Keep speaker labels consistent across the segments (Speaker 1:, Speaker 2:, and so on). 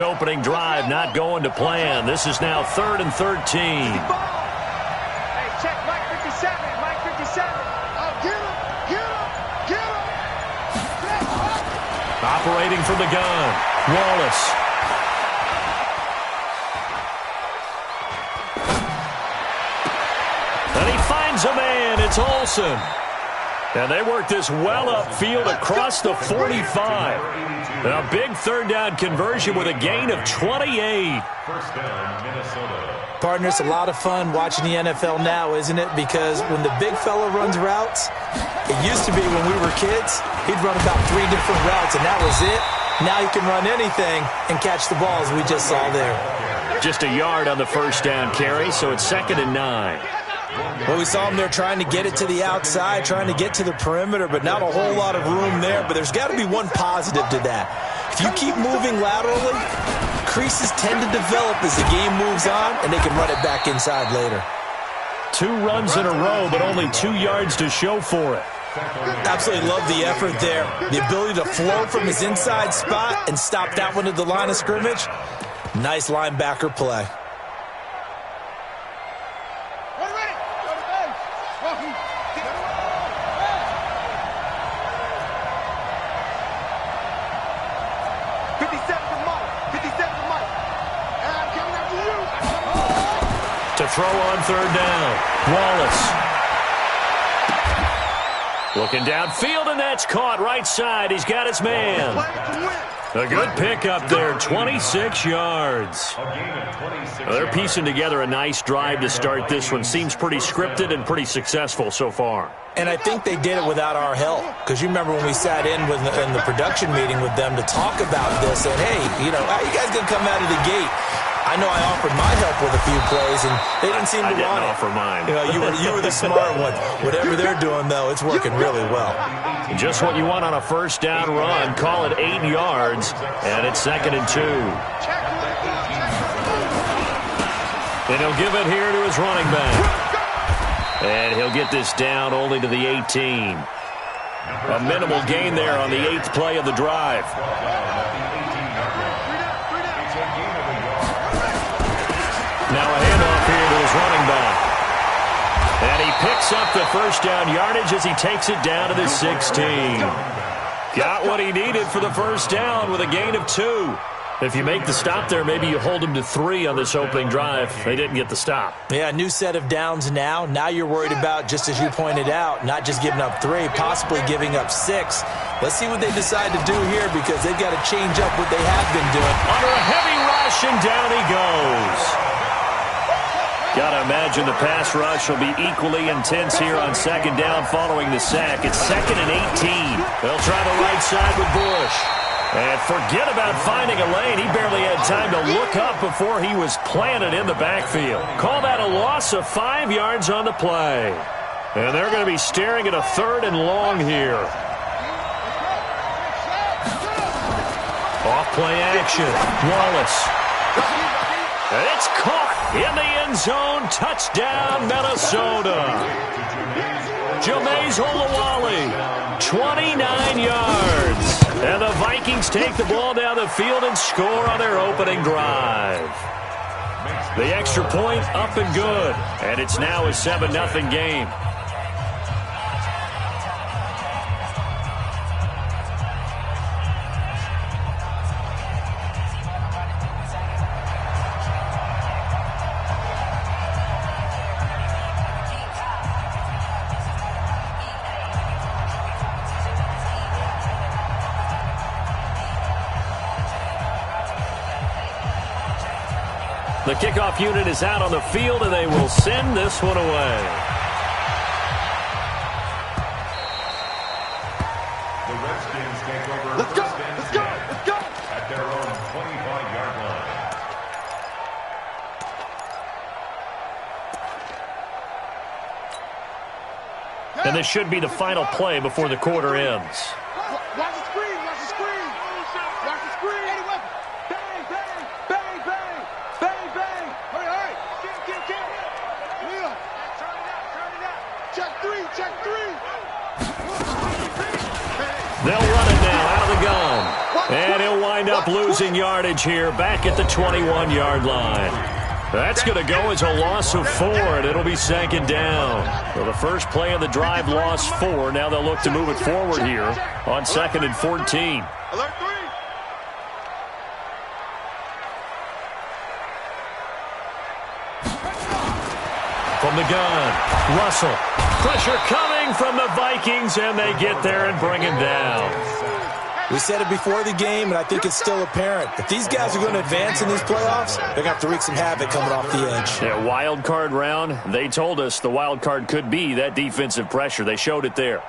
Speaker 1: Opening drive not going to plan. This is now 3rd and 13.
Speaker 2: Hey, check Mike 57. Mike 57. Oh, get him.
Speaker 1: Operating from the gun, Wallace. And he finds a man. It's Olsen. And they work this well upfield across the 45. A big 3rd down conversion with a gain of 28.
Speaker 3: First down, Minnesota.
Speaker 4: Partner, it's a lot of fun watching the NFL now, isn't it? Because when the big fella runs routes, it used to be when we were kids, he'd run about 3 different routes, and that was it. Now he can run anything and catch the ball, as we just saw there.
Speaker 1: Just a yard on the first down carry, so it's 2nd and 9.
Speaker 4: Well, we saw him there trying to get it to the outside, trying to get to the perimeter, but not a whole lot of room there. But there's got to be one positive to that. If you keep moving laterally, creases tend to develop as the game moves on, and they can run it back inside later.
Speaker 1: 2 runs in a row, but only 2 yards to show for it.
Speaker 4: Absolutely love the effort there. The ability to flow from his inside spot and stop that one at the line of scrimmage. Nice linebacker play.
Speaker 1: To throw on 3rd down, Wallace. Looking downfield, and that's caught right side. He's got his man. A good pickup there, 26 yards. Well, they're piecing together a nice drive to start this one. Seems pretty scripted and pretty successful so far.
Speaker 4: And I think they did it without our help. Because you remember when we sat in the production meeting with them to talk about this, and hey, how you guys going to come out of the gate? I know I offered my help with a few plays, and they didn't seem to want it.
Speaker 1: I didn't offer mine.
Speaker 4: You were the smart one. Whatever they're doing, though, it's working really well.
Speaker 1: Just what you want on a first down run. Call it 8 yards, and it's 2nd and 2. And he'll give it here to his running back. And he'll get this down only to the 18. A minimal gain there on the 8th play of the drive. Now a handoff here to his running back. And he picks up the first down yardage as he takes it down to the 16. Got what he needed for the first down with a gain of 2. If you make the stop there, maybe you hold him to 3 on this opening drive. They didn't get the stop.
Speaker 4: Yeah, new set of downs now. Now you're worried about, just as you pointed out, not just giving up 3, possibly giving up 6. Let's see what they decide to do here, because they've got to change up what they have been doing.
Speaker 1: Under a heavy rush, and down he goes. Got to imagine the pass rush will be equally intense here on 2nd down following the sack. It's 2nd and 18. They'll try the right side with Bush. And forget about finding a lane. He barely had time to look up before he was planted in the backfield. Call that a loss of 5 yards on the play. And they're going to be staring at a 3rd and long here. Off play action. Wallace. And it's caught in the end zone. Touchdown, Minnesota. Jameis Olawale, 29 yards. And the Vikings take the ball down the field and score on their opening drive. The extra point up and good. And it's now a 7-0 game. The kickoff unit is out on the field, and they will send this one away.
Speaker 3: The Redskins take over. Let's go! At their own 25-yard line.
Speaker 1: And this should be the final play before the quarter ends.
Speaker 2: Watch the screen. Watch the screen. Bang, bang, bang, bang, bang, bang. Hurry. Get. Leo. Turn it out. Check 3.
Speaker 1: They'll run it now out of the gun. And he'll wind up up losing yardage here, back at the 21-yard line. That's going to go as a loss of 4, and it'll be 2nd down. Well, the first play of the drive lost 4. Now they'll look to move it forward here on 2nd and 14.
Speaker 2: Alert 3.
Speaker 1: From the gun, Russell. Pressure coming from the Vikings, and they get there and bring him down.
Speaker 4: We said it before the game, and I think it's still apparent. If these guys are going to advance in these playoffs, they're going to have to wreak some havoc coming off the edge.
Speaker 1: Yeah, wild card round. They told us the wild card could be that defensive pressure. They showed it there.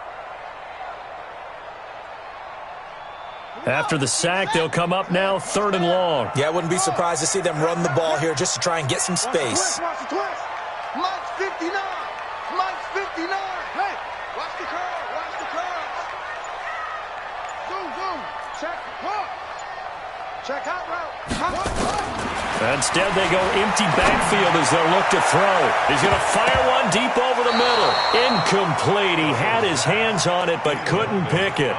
Speaker 1: After the sack, they'll come up now 3rd and long.
Speaker 4: Yeah, I wouldn't be surprised to see them run the ball here just to try and get some space.
Speaker 2: Watch the twist. Mike's 59. Mike's 59. Hey, watch the curve. Watch the curve. Zoom. Check. Look. Check out route.
Speaker 1: Instead, they go empty backfield as they'll look to throw. He's going to fire one deep over the middle. Incomplete. He had his hands on it but couldn't pick it.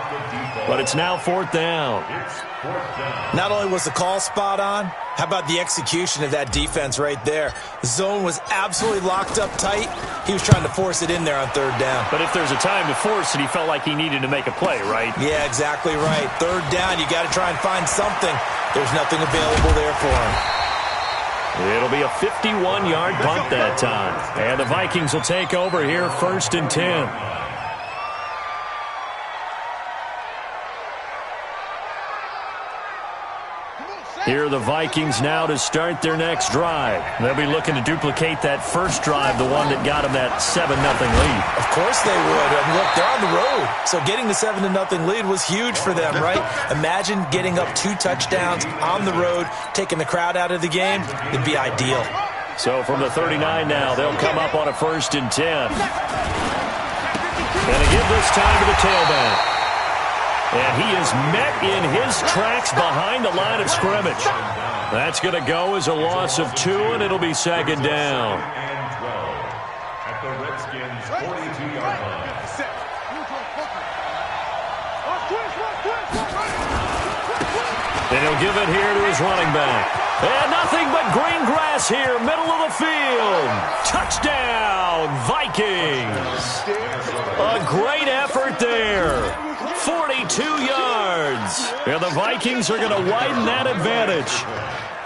Speaker 1: But it's now 4th down.
Speaker 4: Not only was the call spot on, how about the execution of that defense right there? The zone was absolutely locked up tight. He was trying to force it in there on 3rd down.
Speaker 1: But if there's a time to force it, he felt like he needed to make a play, right?
Speaker 4: Yeah, exactly right. 3rd down, you got to try and find something. There's nothing available there for him.
Speaker 1: It'll be a 51-yard punt that time. And the Vikings will take over here 1st and 10. Here are the Vikings now to start their next drive. They'll be looking to duplicate that first drive, the one that got them that 7-0 lead.
Speaker 4: Of course they would. I mean, look, they're on the road. So getting the 7-0 lead was huge for them, right? Imagine getting up 2 touchdowns on the road, taking the crowd out of the game. It'd be ideal.
Speaker 1: So from the 39 now, they'll come up on a 1st and 10. And they give this time to the tailback. And he is met in his tracks behind the line of scrimmage. That's going to go as a loss of 2, and it'll be 2nd down.
Speaker 3: And 12 at the Redskins' 42-yard line.
Speaker 1: And he'll give it here to his running back. And nothing but green grass here, middle of the field. Touchdown, Vikings. A great effort there. 42 yards. And the Vikings are going to widen that advantage.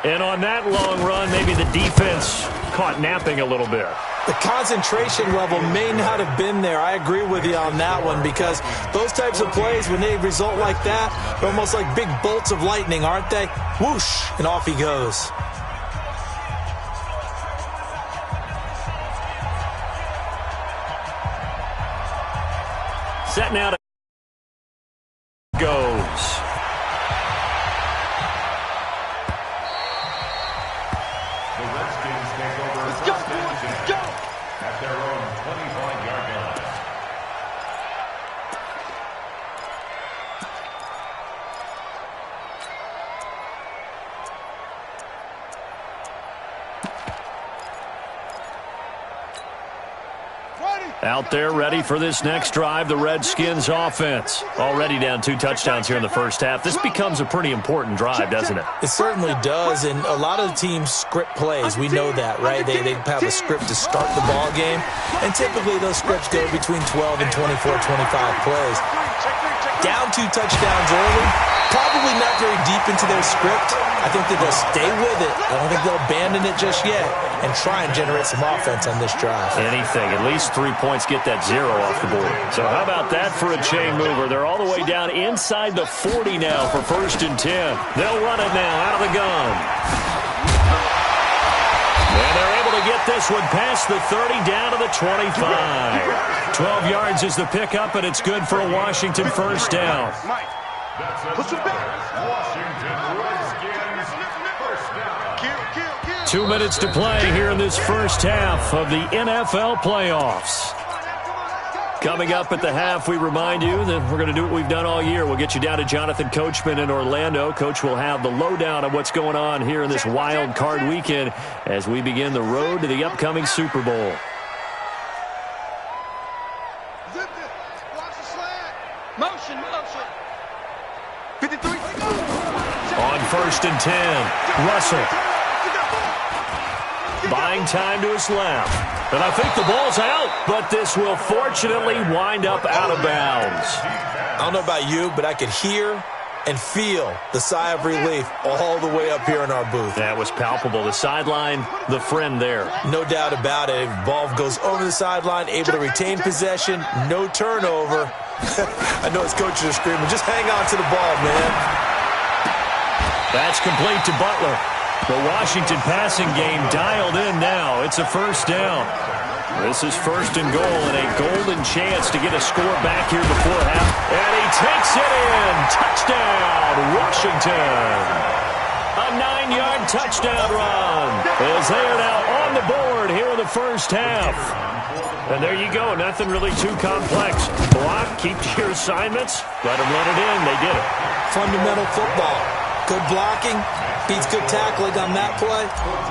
Speaker 1: And on that long run, maybe the defense caught napping a little bit.
Speaker 4: The concentration level may not have been there. I agree with you on that one because those types of plays, when they result like that, they're almost like big bolts of lightning, aren't they? Whoosh, and off he goes.
Speaker 1: Set now to goes.
Speaker 3: The Redskins take over first and 10 at their own 25-yard line.
Speaker 1: Out there ready for this next drive, the Redskins offense. Already down 2 touchdowns here in the first half. This becomes a pretty important drive, doesn't it?
Speaker 4: It certainly does, and a lot of the teams script plays. We know that, right? They have a script to start the ball game, and typically those scripts go between 12 and 24, 25 plays. Down 2 touchdowns early, probably not very deep into their script. I think that they'll stay with it. I don't think they'll abandon it just yet and try and generate some offense on this drive.
Speaker 1: Anything. At least 3 points, get that 0 off the board. So how about that for a chain mover? They're all the way down inside the 40 now for 1st and 10. They'll run it now out of the gun. And they're able to get this one past the 30 down to the 25. 12 yards is the pickup, and it's good for a Washington first down.
Speaker 2: Push it back.
Speaker 3: Washington Redskins first down.
Speaker 1: 2 minutes to play here in this first half of the NFL playoffs. Coming up at the half, we remind you that we're going to do what we've done all year. We'll get you down to Jonathan Coachman in Orlando. Coach will have the lowdown on what's going on here in this wild card weekend as we begin the road to the upcoming Super Bowl.
Speaker 2: Motion. 53.
Speaker 1: On 1st and 10. Russell. Buying time to his left. And I think the ball's out, but this will fortunately wind up out of bounds.
Speaker 4: I don't know about you, but I could hear and feel the sigh of relief all the way up here in our booth.
Speaker 1: That was palpable. The sideline, the friend there.
Speaker 4: No doubt about it. Ball goes over the sideline, able to retain possession, no turnover. I know his coaches are screaming, just hang on to the ball, man.
Speaker 1: That's complete to Butler. The Washington passing game dialed in now. It's a 1st down. This is 1st and goal and a golden chance to get a score back here before half. And he takes it in. Touchdown, Washington. A 9-yard touchdown run as they are now on the board here in the 1st half. And there you go. Nothing really too complex. Block, keep to your assignments. Let them run it in. They did it.
Speaker 4: Fundamental football. Good blocking. Beats good tackling on that play.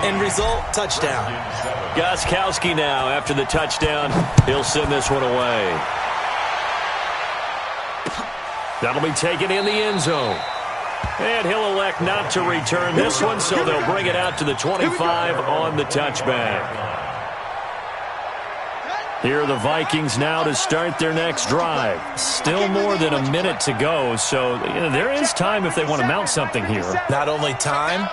Speaker 4: End result, touchdown.
Speaker 1: Gostkowski now after the touchdown. He'll send this one away. That'll be taken in the end zone. And he'll elect not to return this one, so they'll bring it out to the 25 on the touchback. Here are the Vikings now to start their next drive. Still more than a minute to go, so there is time if they want to mount something here.
Speaker 4: Not only time,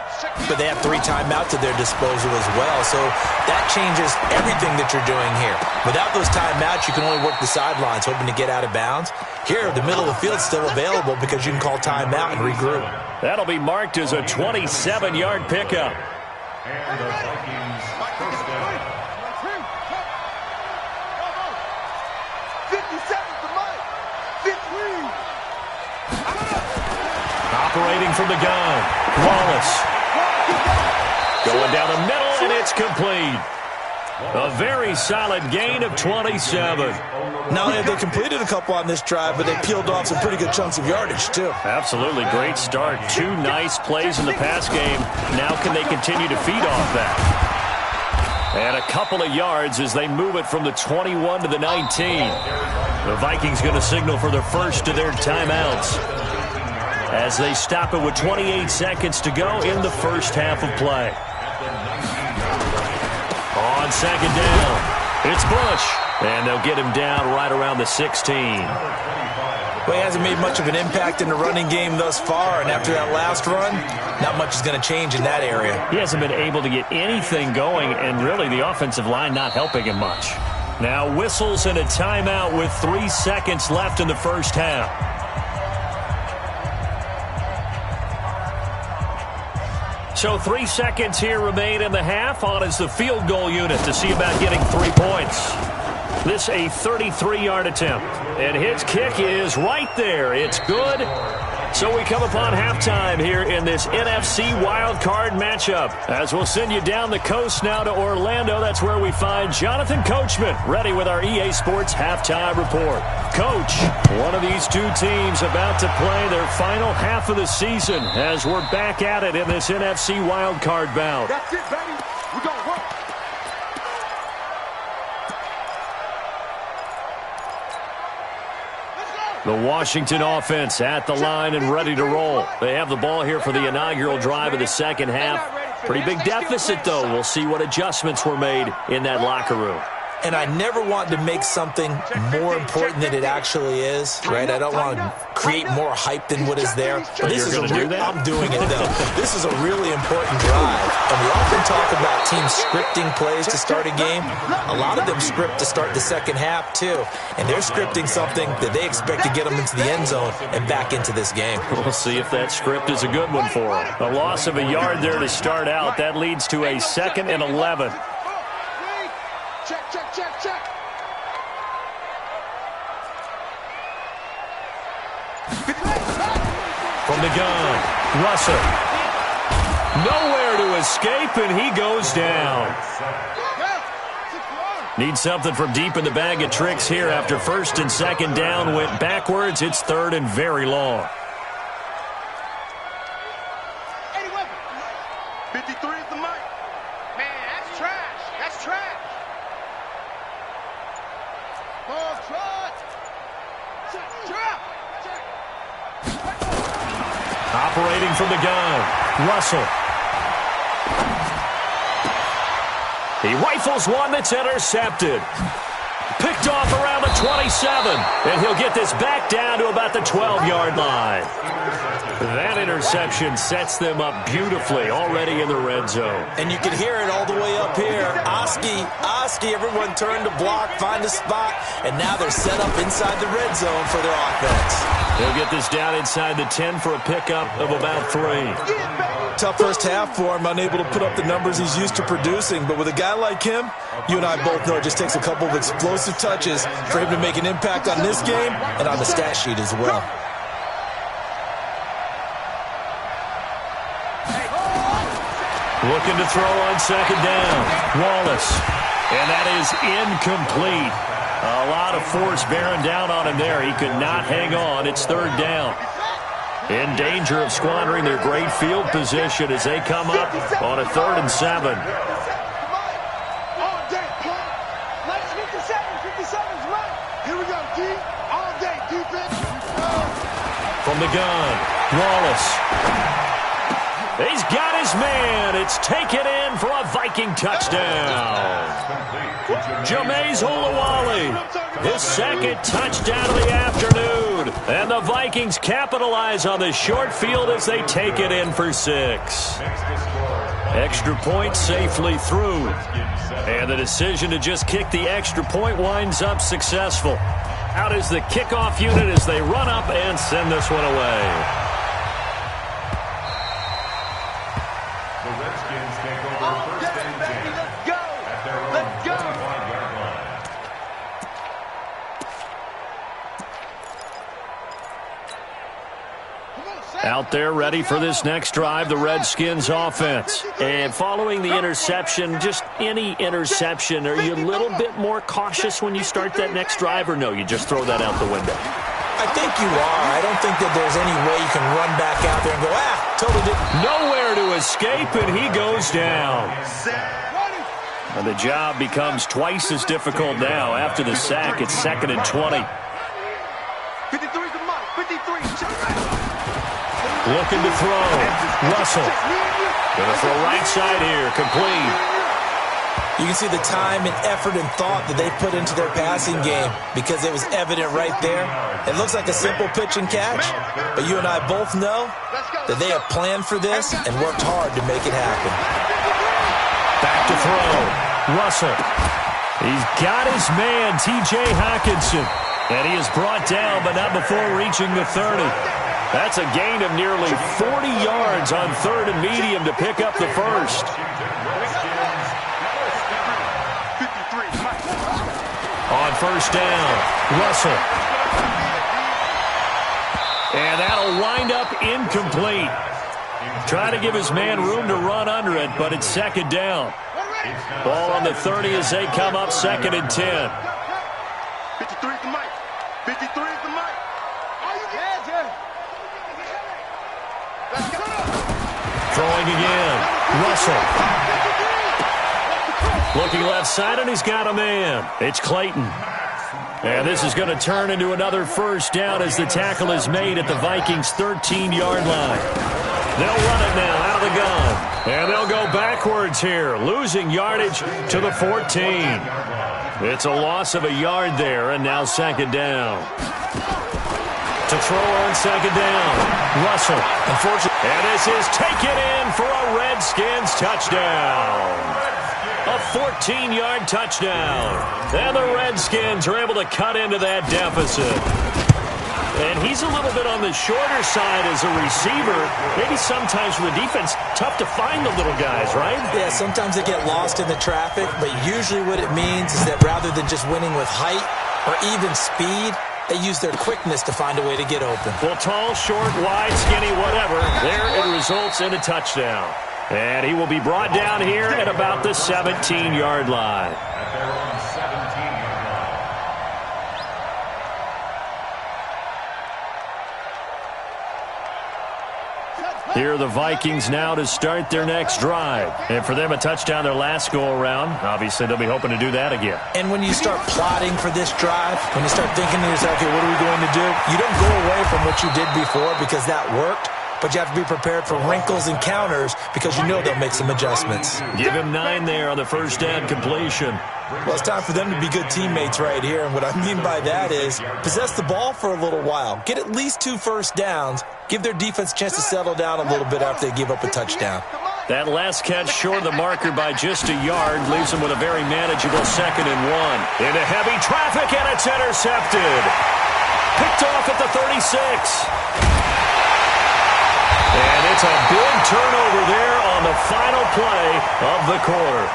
Speaker 4: but they have 3 timeouts at their disposal as well, so that changes everything that you're doing here. Without those timeouts, you can only work the sidelines, hoping to get out of bounds. Here, the middle of the field is still available because you can call timeout and regroup.
Speaker 1: That'll be marked as a 27-yard pickup.
Speaker 3: And the Vikings 1st down.
Speaker 1: Operating from the gun, Wallace. Going down the middle, and it's complete. A very solid gain of 27.
Speaker 4: Not only have they completed a couple on this drive, but they peeled off some pretty good chunks of yardage, too.
Speaker 1: Absolutely. Great start. 2 nice plays in the pass game. Now can they continue to feed off that? And a couple of yards as they move it from the 21 to the 19. The Vikings going to signal for their first of their timeouts as they stop it with 28 seconds to go in the 1st half of play. On 2nd down, it's Bush, and they'll get him down right around the 16.
Speaker 4: Well, he hasn't made much of an impact in the running game thus far, and after that last run, not much is going to change in that area.
Speaker 1: He hasn't been able to get anything going, and really the offensive line not helping him much. Now whistles and a timeout with 3 seconds left in the 1st half. So 3 seconds here remain in the half. On is the field goal unit to see about getting 3 points. This a 33-yard attempt. And his kick is right there. It's good. So we come upon halftime here in this NFC wildcard matchup. As we'll send you down the coast now to Orlando, that's where we find Jonathan Coachman ready with our EA Sports halftime report. Coach, one of these 2 teams about to play their final half of the season as we're back at it in this NFC wildcard bout.
Speaker 2: That's it, baby. We're going to work.
Speaker 1: The Washington offense at the line and ready to roll. They have the ball here for the inaugural drive of the 2nd half. Pretty big deficit, though. We'll see what adjustments were made in that locker room.
Speaker 4: And I never want to make something more important than it actually is, right? I don't want to create more hype than what is there. But this is I'm doing it, though. This is a really important drive. And we often talk about teams scripting plays to start a game. A lot of them script to start the 2nd half, too. And they're scripting something that they expect to get them into the end zone and back into this game.
Speaker 1: We'll see if that script is a good one for them. A loss of a yard there to start out. That leads to a 2nd and 11.
Speaker 2: Check, check, check, check.
Speaker 1: From the gun, Russell. Nowhere to escape, and he goes down. Need something from deep in the bag of tricks here after 1st and 2nd down went backwards. It's 3rd and very long.
Speaker 2: 53 is the mic. Man, that's trash. That's trash.
Speaker 1: Operating from the gun, Russell. He rifles one that's intercepted. Picked off around the 27, and he'll get this back down to about the 12-yard line. That interception sets them up beautifully already in the red zone.
Speaker 4: And you can hear it all the way up here. Oski, everyone turned to block, find a spot, and now they're set up inside the red zone for their offense.
Speaker 1: He'll get this down inside the 10 for a pickup of about 3.
Speaker 4: Tough first half for him, unable to put up the numbers he's used to producing. But with a guy like him, you and I both know it just takes a couple of explosive touches for him to make an impact on this game and on the stat sheet as well.
Speaker 1: Looking to throw on second down. Wallace. And that is incomplete. A lot of force bearing down on him there. He could not hang on. It's third down. In danger of squandering their great field position as they come up on a 3rd and 7.
Speaker 2: All day, Let's 57's right. Here we go, D. All day, defense.
Speaker 1: From the gun, Wallace. He's got his man. It's taken in for a Viking touchdown. Jameis Olawale, his second touchdown of the afternoon. And the Vikings capitalize on the short field as they take it in for 6. Extra point safely through. And the decision to just kick the extra point winds up successful. Out is the kickoff unit as they run up and send this one away. Out there ready for this next drive, the Redskins offense. And following the interception, just any interception, are you a little bit more cautious when you start that next drive, or no, you just throw that out the window?
Speaker 4: I think you are. I don't think that there's any way you can run back out there and go, totally didn't.
Speaker 1: Nowhere to escape, and he goes down. And the job becomes twice as difficult now. After the sack, it's 2nd and 20.
Speaker 2: 53's the mark. 53.
Speaker 1: Looking to throw. Russell. Going to throw right side here. Complete.
Speaker 4: You can see the time and effort and thought that they put into their passing game because it was evident right there. It looks like a simple pitch and catch, but you and I both know that they have planned for this and worked hard to make it happen.
Speaker 1: Back to throw. Russell. He's got his man, T.J. Hockenson. And he is brought down, but not before reaching the 30. That's a gain of nearly 40 yards on 3rd and medium to pick up the first. On first down, Russell. And that'll wind up incomplete. Trying to give his man room to run under it, but it's 2nd down. Ball on the 30 as they come up 2nd and 10.
Speaker 2: 53's the mic. 53's the mic.
Speaker 1: Throwing again. Russell. Looking left side, and he's got a man. It's Clayton. And this is going to turn into another first down as the tackle is made at the Vikings' 13-yard line. They'll run it now out of the gun. And they'll go backwards here, losing yardage to the 14. It's a loss of a yard there, and now 2nd down. To throw on 2nd down, Russell. Unfortunately. And this is taken in for a Redskins touchdown. A 14-yard touchdown. And the Redskins are able to cut into that deficit. And he's a little bit on the shorter side as a receiver. Maybe sometimes for the defense, tough to find the little guys, right?
Speaker 4: Yeah, sometimes they get lost in the traffic, but usually what it means is that rather than just winning with height or even speed, they use their quickness to find a way to get open.
Speaker 1: Well, tall, short, wide, skinny, whatever, there it results in a touchdown. And he will be brought down here at about the 17-yard line. Here are the Vikings now to start their next drive. And for them, a touchdown their last go-around. Obviously, they'll be hoping to do that again.
Speaker 4: And when you start plotting for this drive, when you start thinking to yourself, okay, what are we going to do? You don't go away from what you did before because that worked. but you have to be prepared for wrinkles and counters because you know they'll make some adjustments.
Speaker 1: Give him 9 there on the first down completion.
Speaker 4: Well, it's time for them to be good teammates right here, and what I mean by that is possess the ball for a little while, get at least 2 first downs, give their defense a chance to settle down a little bit after they give up a touchdown.
Speaker 1: That last catch short of the marker by just a yard leaves them with a very manageable 2nd and 1. Into heavy traffic, and it's intercepted. Picked off at the 36. And it's a big turnover there on the final play of the quarter.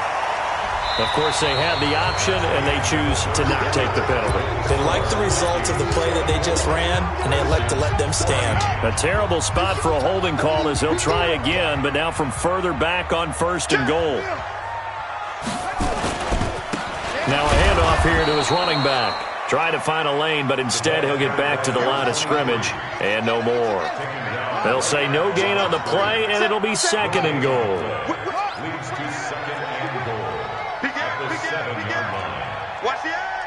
Speaker 1: Of course, they have the option, and they choose to not take the penalty.
Speaker 4: They like the results of the play that they just ran, and they elect to let them stand.
Speaker 1: A terrible spot for a holding call as they'll try again, but now from further back on 1st and goal. Now a handoff here to his running back. Trying to find a lane, but instead he'll get back to the line of scrimmage, and no more. They'll say no gain on the play, and it'll be 2nd and goal.
Speaker 3: Leads to 2nd and goal. The 7-yard line.
Speaker 2: Watch the eye.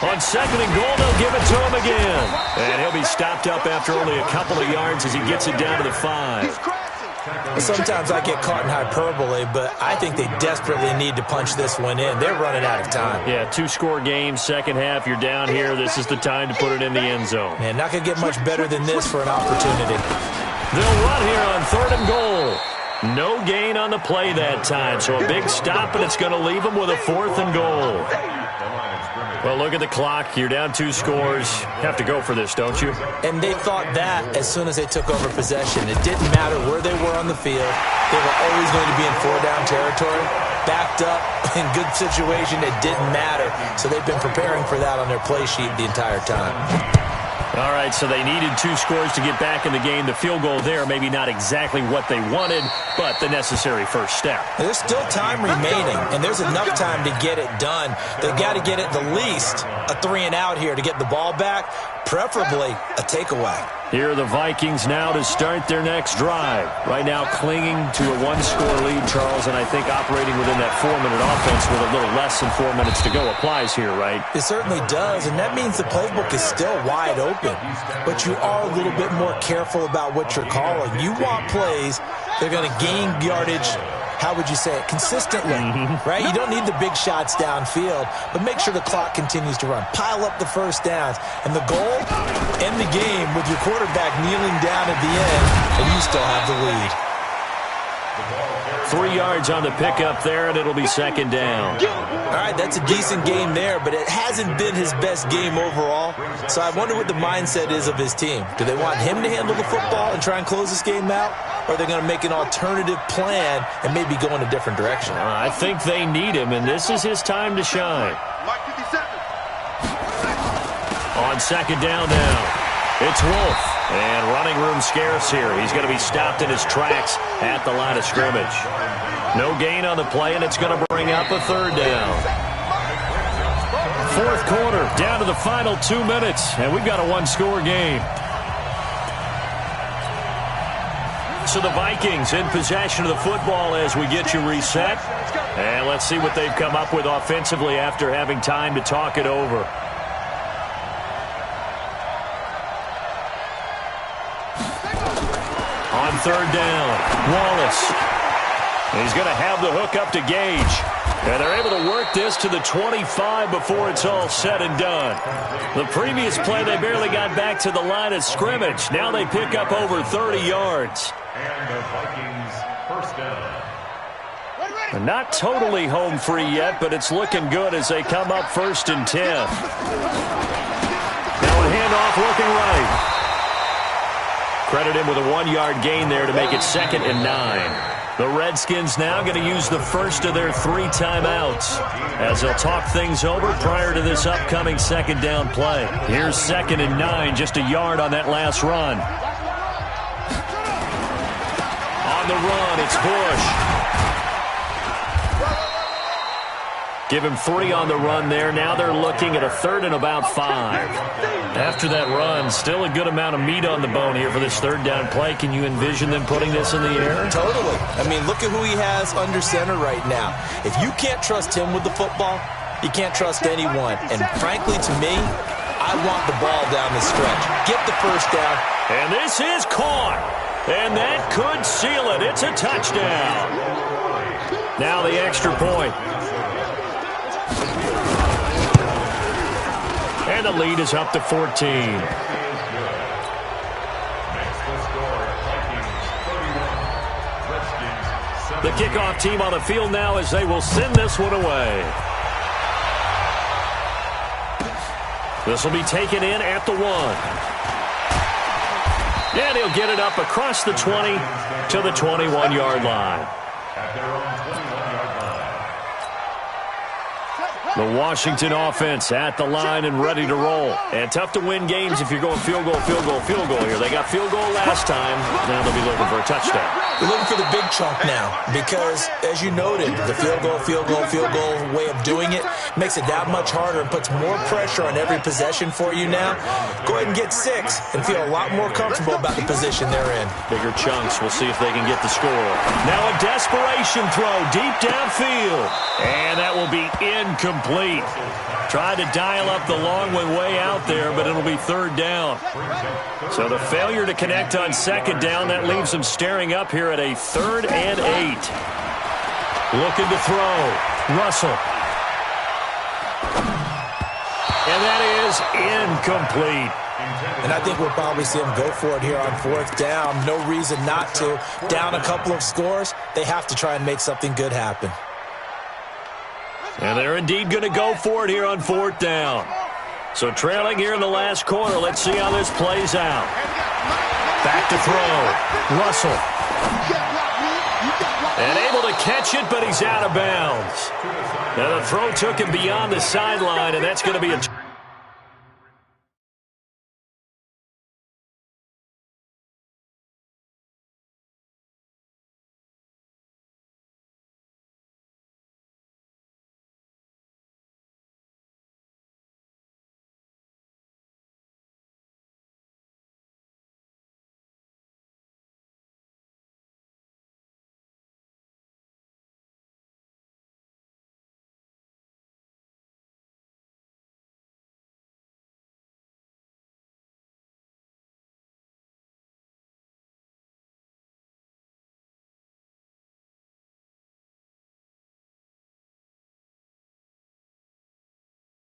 Speaker 1: On 2nd and goal, they'll give it to him again. And he'll be stopped up after only a couple of yards as he gets it down to the 5.
Speaker 4: Sometimes I get caught in hyperbole, but I think they desperately need to punch this one in. They're running out of time.
Speaker 1: Yeah, 2-score game, second half, you're down here. This is the time to put it in the end zone.
Speaker 4: Man, not going to get much better than this for an opportunity.
Speaker 1: They'll run here on 3rd and goal. No gain on the play that time, so a big stop, and it's going to leave them with a 4th and goal. Well, look at the clock. You're down 2 scores. Have to go for this, don't you?
Speaker 4: And they thought that as soon as they took over possession. It didn't matter where they were on the field. They were always going to be in 4-down territory. Backed up, in good situation, it didn't matter. So they've been preparing for that on their play sheet the entire time.
Speaker 1: All right, so they needed 2 scores to get back in the game. The field goal there, maybe not exactly what they wanted, but the necessary first step.
Speaker 4: There's still time remaining, and there's enough time to get it done. They've got to get at the least a 3-and-out here to get the ball back, preferably a takeaway.
Speaker 1: Here are the Vikings now to start their next drive. Right now clinging to a 1-score lead, Charles, and I think operating within that 4-minute offense with a little less than 4 minutes to go applies here, right?
Speaker 4: It certainly does, and that means the playbook is still wide open. But you are a little bit more careful about what you're calling. You want plays that are going to gain yardage, how would you say it, consistently, right? You don't need the big shots downfield, but make sure the clock continues to run. Pile up the first downs. And the goal, end the game with your quarterback kneeling down at the end, and you still have the lead.
Speaker 1: 3 yards on the pickup there, and it'll be 2nd down.
Speaker 4: All right, that's a decent game there, but it hasn't been his best game overall. So I wonder what the mindset is of his team. Do they want him to handle the football and try and close this game out? Or are they going to make an alternative plan and maybe go in a different direction?
Speaker 1: I think they need him, and this is his time to shine. On 2nd down now, it's Wolf. And running room scarce here. He's going to be stopped in his tracks at the line of scrimmage. No gain on the play, and it's going to bring up a 3rd down. 4th quarter, down to the final 2 minutes, and we've got a 1-score game. So the Vikings in possession of the football as we get you reset. And let's see what they've come up with offensively after having time to talk it over. On 3rd down, Wallace. He's going to have the hook up to Gage. And they're able to work this to the 25 before it's all said and done. The previous play, they barely got back to the line of scrimmage. Now they pick up over 30 yards.
Speaker 3: And the Vikings first down.
Speaker 1: Not totally home free yet, but it's looking good as they come up 1st and 10. Now a handoff looking right. Credit him with a 1-yard gain there to make it 2nd and 9. The Redskins now going to use the first of their 3 timeouts as they'll talk things over prior to this upcoming 2nd down play. Here's 2nd and 9, just a yard on that last run. On the run, it's Bush. Give him 3 on the run there. Now they're looking at a 3rd and about 5. After that run, still a good amount of meat on the bone here for this 3rd down play. Can you envision them putting this in the air?
Speaker 4: Totally. I mean, look at who he has under center right now. If you can't trust him with the football, you can't trust anyone. And frankly, to me, I want the ball down the stretch. Get the first down,
Speaker 1: And this is caught. And that could seal it. It's a touchdown. Now the extra point. And the lead is up to 14. The kickoff team on the field now as they will send this one away. This will be taken in at the 1. And he'll get it up across the 20 to the 21-yard line. The Washington offense at the line and ready to roll. And tough to win games if you're going field goal here. They got field goal last time. Now they'll be looking for a touchdown.
Speaker 4: They're looking for the big chunk now because, as you noted, the field goal way of doing it makes it that much harder and puts more pressure on every possession for you now. Go ahead and get 6 and feel a lot more comfortable about the position they're in.
Speaker 1: Bigger chunks. We'll see if they can get the score. Now a desperation throw deep downfield. And that will be incomplete. Tried to dial up the long one way out there, but it'll be 3rd down. So the failure to connect on 2nd down, that leaves them staring up here at a 3rd and 8. Looking to throw. Russell. And that is incomplete.
Speaker 4: And I think we'll probably see them go for it here on 4th down. No reason not to. Down a couple of scores, they have to try and make something good happen.
Speaker 1: And they're indeed going to go for it here on 4th down. So trailing here in the last quarter. Let's see how this plays out. Back to throw. Russell. And able to catch it, but he's out of bounds. Now the throw took him beyond the sideline, and that's going to be a